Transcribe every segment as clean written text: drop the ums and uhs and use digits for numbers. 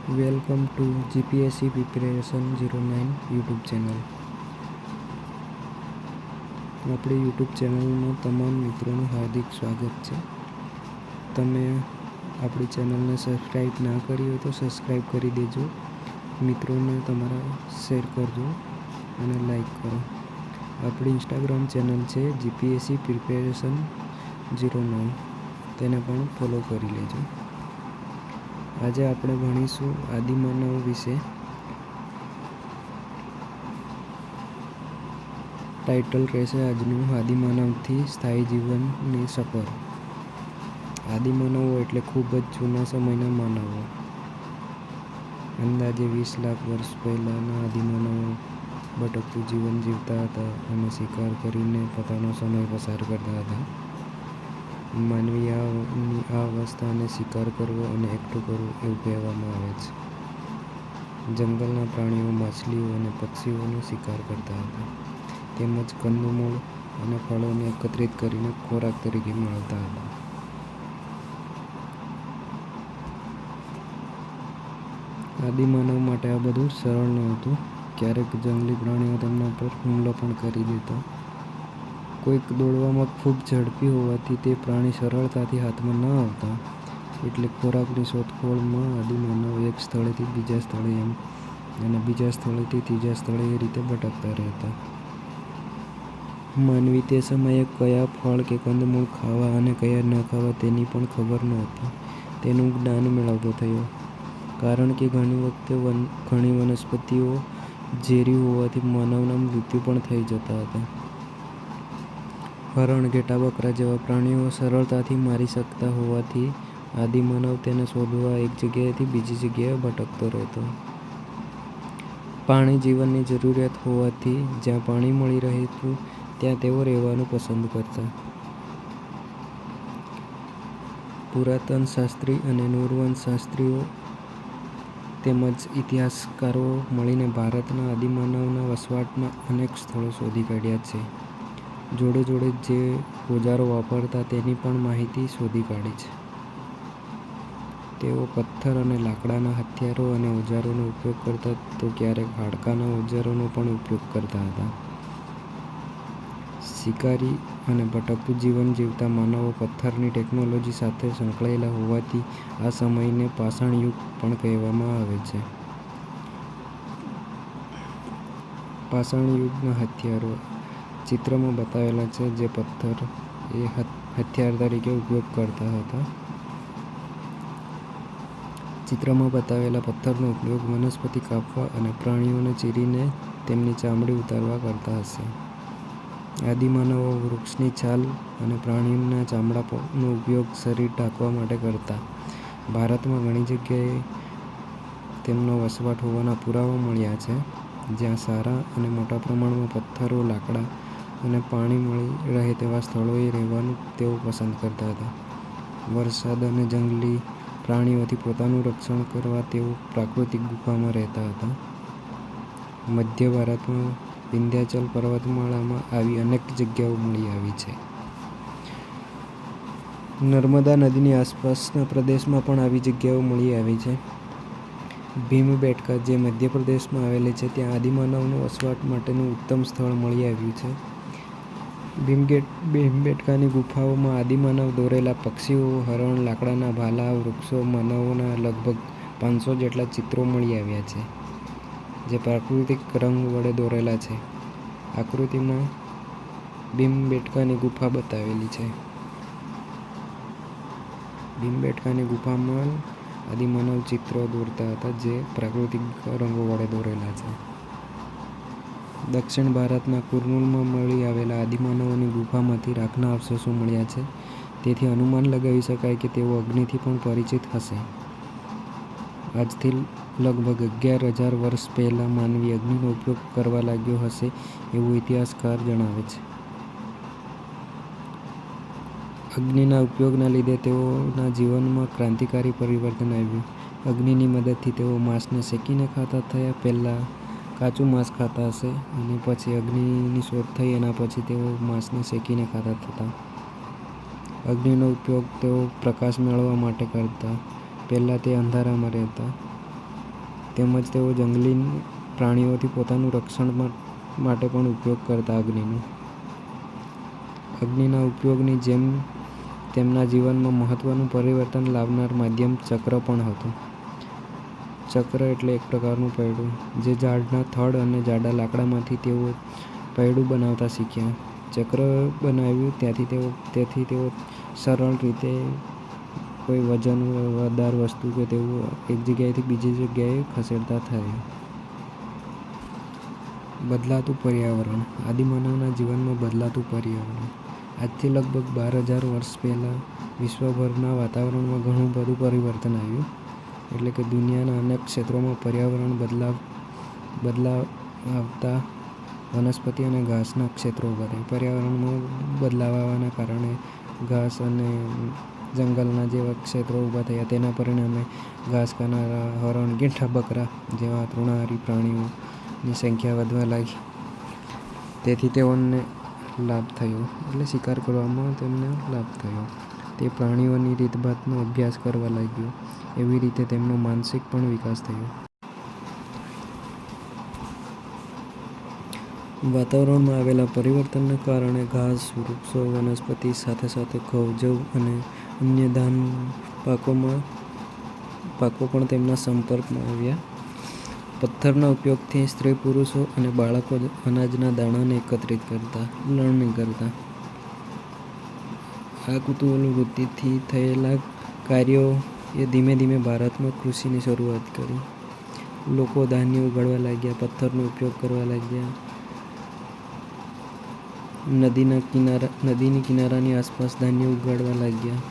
Welcome to GPSC preparation 09 YouTube channel. આપણી YouTube ચેનલમાં તમામ મિત્રોનું હાર્દિક સ્વાગત છે. તમે આપણી ચેનલને સબસ્ક્રાઈબ ના કરી હોય તો સબસ્ક્રાઈબ કરી દેજો. મિત્રોને તમારા શેર કરજો અને લાઈક કરો. આપણી ઇન્સ્ટાગ્રામ ચેનલ છે જીપીએસસી પ્રિપેરેશન 09, તેને પણ ફોલો કરી લેજો. આજે આપણે ભણીશું આદિમાનવ વિશે. ટાઇટલ રહેશે આજનું આદિમાનવથી સ્થાયી જીવનની સફર. આદિમાનવો એટલે ખૂબ જ જૂના સમયના માનવો. અંદાજે 20 લાખ વર્ષ પહેલાંના આદિમાનવો ભટકતું જીવન જીવતા હતા અને શિકાર કરીને પોતાનો સમય પસાર કરતા હતા. માનવીની આ અવસ્થાને શિકાર કરવો અને એકઠું કરવું એવું કહેવામાં આવે છે. જંગલના પ્રાણીઓ માછલીઓ અને પક્ષીઓનો શિકાર કરતા હતા, તેમજ કંદમૂળ અને ફળોને એકત્રિત કરીને ખોરાક તરીકે મેળવતા હતા. આદિમાનવ માટે આ બધું સરળ નહોતું. ક્યારેક જંગલી પ્રાણીઓ તેમના પર હુમલો પણ કરી દેતા. કોઈક દોડવામાં ખૂબ ઝડપી હોવાથી તે પ્રાણી સરળતાથી હાથમાં ન આવતા, એટલે ખોરાકની શોધખોળમાં આદિમાનવ એક સ્થળેથી બીજા સ્થળે અને બીજા સ્થળેથી ત્રીજા સ્થળે એ રીતે ભટકતા રહેતા. માનવી તે સમયે કયા ફળ કે કંદમૂળ ખાવા અને કયા ન ખાવા તેની પણ ખબર નહોતી. તેનું જ્ઞાન મેળવતો થયો, કારણ કે ઘણી વખતે ઘણી વનસ્પતિઓ ઝેરી હોવાથી માનવના મૃત્યુ પણ થઈ જતા હતા. હરણ, ઘેટાં, બકરા જેવા પ્રાણીઓ સરળતાથી મારી શકતા હોવાથી આદિમાનવ તેને શોધવા એક જગ્યાએથી બીજી જગ્યાએ ભટકતો રહેતો. પાણી જીવનની જરૂરિયાત હોવાથી જ્યાં પાણી મળી રહેતું ત્યાં તેઓ રહેવાનું પસંદ કરતા. પુરાતનશાસ્ત્રી અને નૃવંશશાસ્ત્રીઓ તેમજ ઇતિહાસકારો મળીને ભારતના આદિમાનવના વસવાટના અનેક સ્થળો શોધી કાઢ્યા છે. જોડે જોડે જે ઓજારો વાપરતા તેની પણ માહિતી શોધી કાઢી છે. તેઓ પથ્થર અને લાકડાના હથિયારો અને ઓજારોનો ઉપયોગ કરતા તો ક્યારેક હાડકાના ઓજારોનો પણ ઉપયોગ કરતા હતા. શિકારી અને ભટકતું જીવન જીવતા માનવો પથ્થરની ટેકનોલોજી સાથે સંકળાયેલા હોવાથી આ સમયને પાષાણ યુગ પણ કહેવામાં આવે છે. પાષાણ યુગના હથિયારો ચિત્રમાં બતાવેલા છે, જે પથ્થર એ હથિયાર તરીકે ઉપયોગ કરતા હતા. ચિત્રમાં બતાવેલા પથ્થરનો ઉપયોગ વનસ્પતિ કાપવા અને પ્રાણીઓને ચીરીને તેમની ચામડી ઉતારવા કરતા હશે. આદિમાનવો વૃક્ષની છાલ અને પ્રાણીના ચામડાનો ઉપયોગ શરીર ઢાંકવા માટે કરતા. ભારતમાં ઘણી જગ્યાએ તેમનો વસવાટ હોવાના પુરાવા મળ્યા છે, જ્યાં સારા અને મોટા પ્રમાણમાં પથ્થરો, લાકડા અને પાણી મળી રહે તેવા સ્થળોએ રહેવાનું તેઓ પસંદ કરતા હતા. વરસાદ અને જંગલી પ્રાણીઓથી પોતાનું રક્ષણ કરવા તેઓ પ્રાકૃતિક ગુફામાં રહેતા હતા. મધ્ય ભારતમાં વિંધ્યાચલ પર્વતમાળામાં આવી અનેક જગ્યાઓ મળી આવી છે. નર્મદા નદીની આસપાસના પ્રદેશમાં પણ આવી જગ્યાઓ મળી આવી છે. ભીમબેટકા, જે મધ્યપ્રદેશમાં આવેલી છે, ત્યાં આદિમાનવનો વસવાટ માટેનું ઉત્તમ સ્થળ મળી આવ્યું છે. ભીમબેટકાની ગુફાઓમાં આદિમાનવ દોરેલા પક્ષીઓ, હરણ, લાકડાના ભાલા, વૃક્ષો, માનવોના લગભગ 500 જેટલા ચિત્રો મળી આવ્યા છે, જે પ્રાકૃતિક રંગ વડે દોરેલા છે. આકૃતિમાં ભીમબેટકાની ગુફા બતાવેલી છે. ભીમબેટકાની ગુફામાં આદિમાનવ ચિત્રો દોરતા હતા, જે પ્રાકૃતિક રંગો વડે દોરેલા છે. દક્ષિણ ભારતના કુર્નુલમાં મળી આવેલા આદિમાનવોની ગુફામાંથી રાખના અવશેષો મળ્યા છે. તેથી અનુમાન લગાવી શકાય કે તેઓ અગ્નિથી પણ પરિચિત હશે. આજથી લગભગ 11,000 વર્ષ પહેલાં માનવી અગ્નિનો ઉપયોગ કરવા લાગ્યો હશે એવું ઇતિહાસકાર જણાવે છે. અગ્નિના ઉપયોગના લીધે તેઓના જીવનમાં ક્રાંતિકારી પરિવર્તન આવ્યું. અગ્નિની મદદથી તેઓ માંસને શેકીને ખાતા થયા. પહેલાં કાચું માંસ ખાતા હશે અને પછી અગ્નિની શોધ થઈ, એના પછી તેઓ માંસને શેકીને ખાતા થતા. અગ્નિનો ઉપયોગ તેઓ પ્રકાશ મેળવવા માટે કરતા. પહેલાં તે અંધારામાં રહેતા. તેમજ તેઓ જંગલી પ્રાણીઓથી પોતાનું રક્ષણ માટે પણ ઉપયોગ કરતા અગ્નિના ઉપયોગની જેમ તેમના જીવનમાં મહત્વનું પરિવર્તન લાવનાર માધ્યમ ચક્ર પણ હતું. ચક્ર એટલે એક પ્રકારનું પૈડું. જે ઝાડના થડ અને જાડા લાકડામાંથી તેઓ પૈડું બનાવતા શીખ્યા. ચક્ર બનાવ્યું તેથી તેઓ સરળ રીતે કોઈ વજનદાર વસ્તુ કે તેઓ એક જગ્યાએથી બીજી જગ્યાએ ખસેડતા થયા. બદલાતું પર્યાવરણ. આદિમાનવના જીવનમાં બદલાતું પર્યાવરણ. આજથી લગભગ 12,000 વર્ષ પહેલાં વિશ્વભરના વાતાવરણમાં ઘણું બધું પરિવર્તન આવ્યું. એટલે કે દુનિયાના અનેક ક્ષેત્રોમાં પર્યાવરણ બદલાવતા વનસ્પતિ અને ઘાસના ક્ષેત્રો ઊભા થયા. પર્યાવરણમાં બદલાવ આવવાના કારણે ઘાસ અને જંગલના જેવા ક્ષેત્રો ઊભા થયા. તેના પરિણામે ઘાસ ખાનારા હરણ, ગેંડા, બકરા જેવા તૃણાહારી પ્રાણીઓની સંખ્યા વધવા લાગી. તેથી તેઓને લાભ થયો. એટલે શિકાર કરવામાં તેમને લાભ થયો. તે પ્રાણીઓની રીતભાતનો અભ્યાસ કરવા લાગ્યો. એવી રીતે તેમનો માનસિક પણ વિકાસ થયો. વાતાવરણમાં આવેલા પરિવર્તનના કારણે ઘાસ, વૃક્ષો, વનસ્પતિ સાથે સાથે ઘઉં, જવ અને અન્ય ધાન પાકો પણ તેમના સંપર્કમાં આવ્યા. પથ્થરના ઉપયોગથી સ્ત્રી-પુરુષો અને બાળકો અનાજના દાણાને એકત્રિત કરતા, લણણી કરતા. આ કુતૂહલ વૃત્તિથી થયેલા કાર્યોએ ધીમે ધીમે ભારતમાં કૃષિની શરૂઆત કરી. લોકો ધાન્ય ઉગાડવા લાગ્યા, પથ્થરનો ઉપયોગ કરવા લાગ્યા. નદીની કિનારાની આસપાસ ધાન્ય ઉગાડવા લાગ્યા.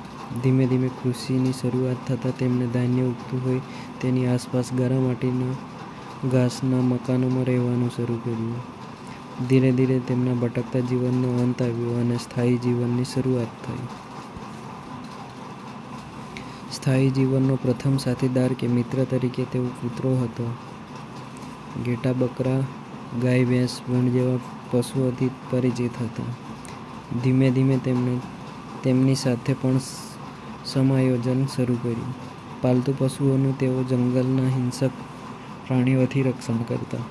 ધીમે ધીમે કૃષિની શરૂઆત થતાં તેમને ધાન્ય ઉગતું હોય તેની આસપાસ ગારા માટીના ઘાસના મકાનોમાં રહેવાનું શરૂ કર્યું. ધીરે ધીરે તેમના ભટકતા જીવનનો અંત આવ્યો અને સ્થાયી જીવનની શરૂઆત થઈ. સ્થાયી જીવનનો પ્રથમ સાથીદાર કે મિત્ર તરીકે તેઓ કૂતરો હતો. ઘેટાં, બકરા, ગાય, ભેંસ, ભેંડ જેવા પશુઓથી પરિચિત હતા. ધીમે ધીમે તેમણે તેમની સાથે પણ સમાયોજન શરૂ કર્યું. પાલતુ પશુઓનું તેઓ જંગલના હિંસક પ્રાણીઓથી રક્ષણ કરતા.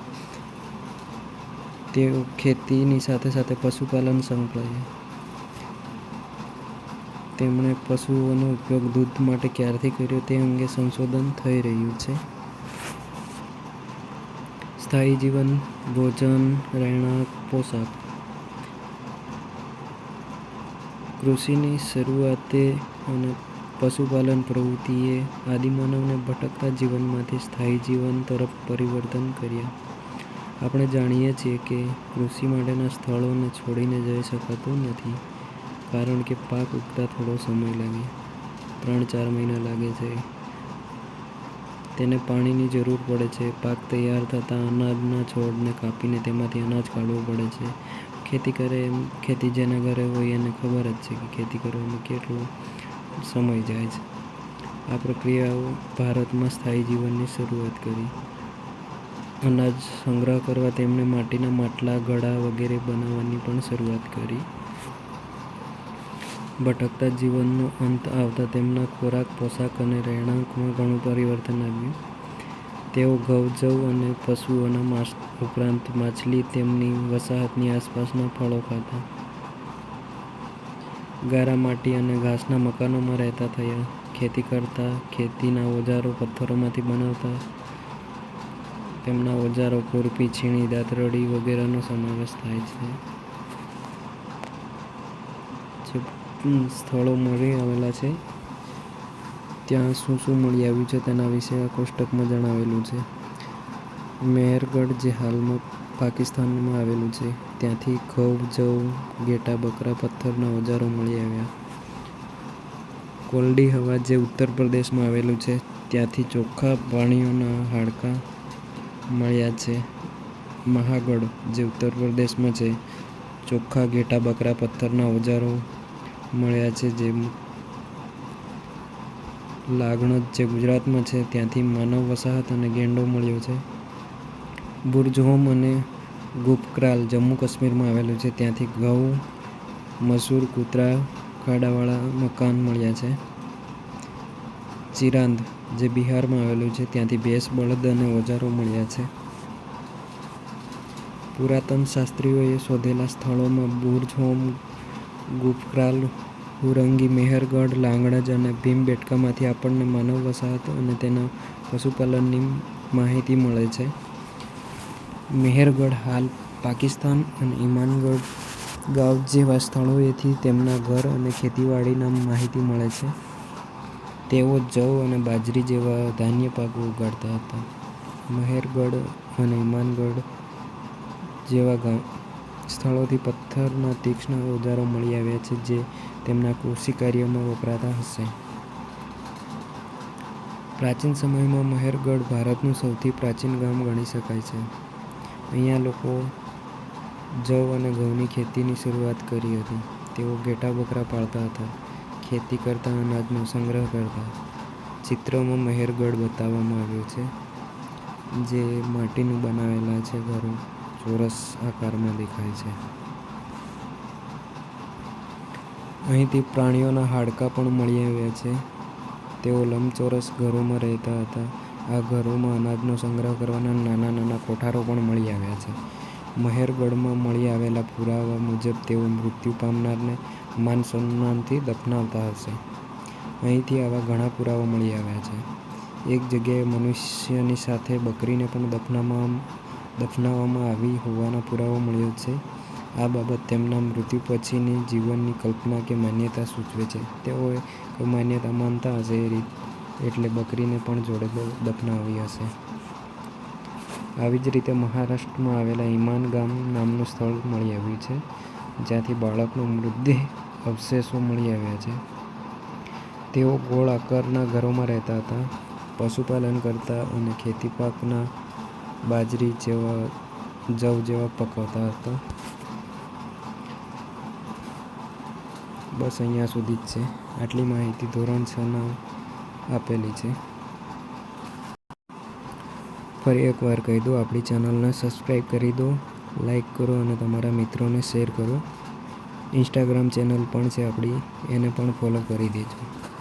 તેઓ ખેતીની સાથે સાથે પશુપાલન સંકળાયા. તેમણે પશુઓનો ઉપયોગ દૂધ માટે ક્યારથી કર્યો તે અંગે સંશોધન થઈ રહ્યું છે. સ્થાયી જીવન, ભોજન, રહેણાંક, પોશાક. કૃષિની શરૂઆતે અને પશુપાલન પ્રવૃત્તિએ આદિમાનવને ભટકતા જીવનમાંથી સ્થાયી જીવન તરફ પરિવર્તન કર્યા. આપણે જાણીએ છીએ કે કૃષિ માટેના સ્થળોને છોડીને જઈ શકાતું નથી, કારણ કે પાક ઉગતા થોડો સમય લાગે, 3-4 મહિના લાગે છે. તેને પાણીની જરૂર પડે છે. પાક તૈયાર થતાં અનાજના છોડને કાપીને તેમાંથી અનાજ કાઢવું પડે છે. ખેતી જેના ઘરે હોય એને ખબર જ છે કે ખેતી કરવામાં કેટલો સમય જાય છે. આ પ્રક્રિયાઓ ભારતમાં સ્થાયી જીવનની શરૂઆત કરી. અનાજ સંગ્રહ કરવા તેમણે માટીના માટલા, ઘડા વગેરે બનાવવાની પણ શરૂઆત કરી. ભટકતા જીવનનો અંત આવતા તેમના ખોરાક, પોશાક અને રહેણાંકમાં ઘણું પરિવર્તન આવ્યું. તેઓ ઘઉં, જવ અને પશુઓના માંસ ઉપરાંત માછલી, તેમની વસાહતની આસપાસના ફળો ખાતા. ગારા માટી અને ઘાસના મકાનોમાં રહેતા થયા. ખેતી કરતા. ખેતીના ઓજારો પથ્થરોમાંથી બનાવતા. તેમના ઓજારો ખુરપી, છીણી, દાતરડી વગેરેનો સમાવેશ થાય છે. જે સ્થળો મળી આવેલા છે ત્યાં શું શું મળી આવ્યું છે તેના વિશે આ કોષ્ટકમાં જણાવેલું છે. મેહેરગઢ, જે હાલમાં પાકિસ્તાનમાં આવેલું છે, ત્યાંથી ઘઉં, જવ, ઘેટાં, બકરા, પથ્થરના ઓજારો મળી આવ્યા. કોલડી હવા, જે ઉત્તર પ્રદેશમાં આવેલું છે, ત્યાંથી ચોખ્ખા પ્રાણીઓના હાડકાં મળ્યા છે. મહાગઢ, જે ઉત્તર પ્રદેશમાં છે, ચોખ્ખા ઘેટાં, બકરા, પથ્થરના ઓજારો મળ્યા છે. જે લાગણજ, જે ગુજરાતમાં છે, ત્યાંથી માનવ વસાહત અને ગેંડો મળ્યો છે. બુર્જહોમ અને ગુપક્રાલ, જમ્મુ કાશ્મીરમાં આવેલું છે, ત્યાંથી ઘઉં, મસૂર, કૂતરા, ખાડાવાળા મકાન મળ્યા છે. ચિરાંદ, જે બિહારમાં આવેલું છે. ત્યાંથી ભેંસ, બળદ અને ઓજારો મળ્યા છે. પુરાતન શાસ્ત્રીઓએ શોધેલા સ્થળોમાં બુર્જ હોમ, ગુફક્રાલ, હુરંગી, મેહરગઢ, લાંગણજ અને ભીમબેટકામાંથી આપણને માનવ વસાહત અને તેના પશુપાલનની માહિતી મળે છે. મેહરગઢ હાલ પાકિસ્તાન અને ઈમાનગઢ ગાંવ જેવા સ્થળોએથી તેમના ઘર અને ખેતીવાડીના માહિતી મળે છે. તેઓ જવ અને બાજરી જેવા ધાન્ય પાકો ઉગાડતા હતા. મેહરગઢ અને ઈમાનગઢ જેવા સ્થળોથી પથ્થરના તીક્ષ્ણ ઓજારો મળી આવ્યા છે, જે તેમના કૃષિ કાર્યમાં વપરાતા હશે. પ્રાચીન સમયમાં મેહરગઢ ભારતનું સૌથી પ્રાચીન ગામ ગણી શકાય છે. અહીંયા લોકો જવ અને ઘઉંની ખેતીની શરૂઆત કરી હતી. તેઓ ઘેટાં-બકરાં પાળતા હતા, ખેતી કરતા, અનાજનો સંગ્રહ કરતા. ચિત્રમાં મેહરગઢ બતાવવામાં આવ્યો છે, જે માટીનું બનાવેલા છે. ઘરો ચોરસ આકારમાં દેખાય છે. અહીંથી પ્રાણીઓના હાડકાં પણ મળી આવ્યા છે. તેઓ લંબચોરસ ઘરોમાં રહેતા હતા. આ ઘરોમાં અનાજનો સંગ્રહ કરવાના નાના-નાના કોઠારો પણ મળી આવ્યા છે. મેહરગઢમાં મળી આવેલા પુરાવા મુજબ તેઓ મૃત્યુ પામનારને માન-સન્માનથી દફનાવતા હશે. અહીંથી આવા ઘણા પુરાવા મળી આવ્યા છે. એક જગ્યાએ મનુષ્યની સાથે બકરીને પણ દફનાવવામાં આવી હોવાનો પુરાવો મળ્યો છે. આ બાબત તેમના મૃત્યુ પછીની જીવનની કલ્પના કે માન્યતા સૂચવે છે. તેઓ કોઈ માન્યતા માનતા હશે, એટલે બકરીને પણ જોડે દફનાવી હશે. આવી જ રીતે મહારાષ્ટ્રમાં આવેલા ઈમાન ગામ નામનું સ્થળ મળી આવ્યું છે, જ્યાંથી બાળકનો મૃતદેહ અવશેષો મળી આવ્યા છે. તેઓ ગોળ આકારના ઘરોમાં રહેતા હતા, પશુપાલન કરતા અને ખેતીપાકના બાજરી, જવ જેવા પકવતા હતા. બસ અહીંયા સુધી જ છે. આટલી માહિતી ધોરણ 6ના આપેલી છે. ફરી એકવાર કહી દઉં, આપણી ચેનલને સબસ્ક્રાઈબ કરી દો, લાઈક કરો અને તમારા મિત્રોને શેર કરો. ઇન્સ્ટાગ્રામ ચેનલ પણ છે આપણી, એને પણ ફોલો કરી દેજો.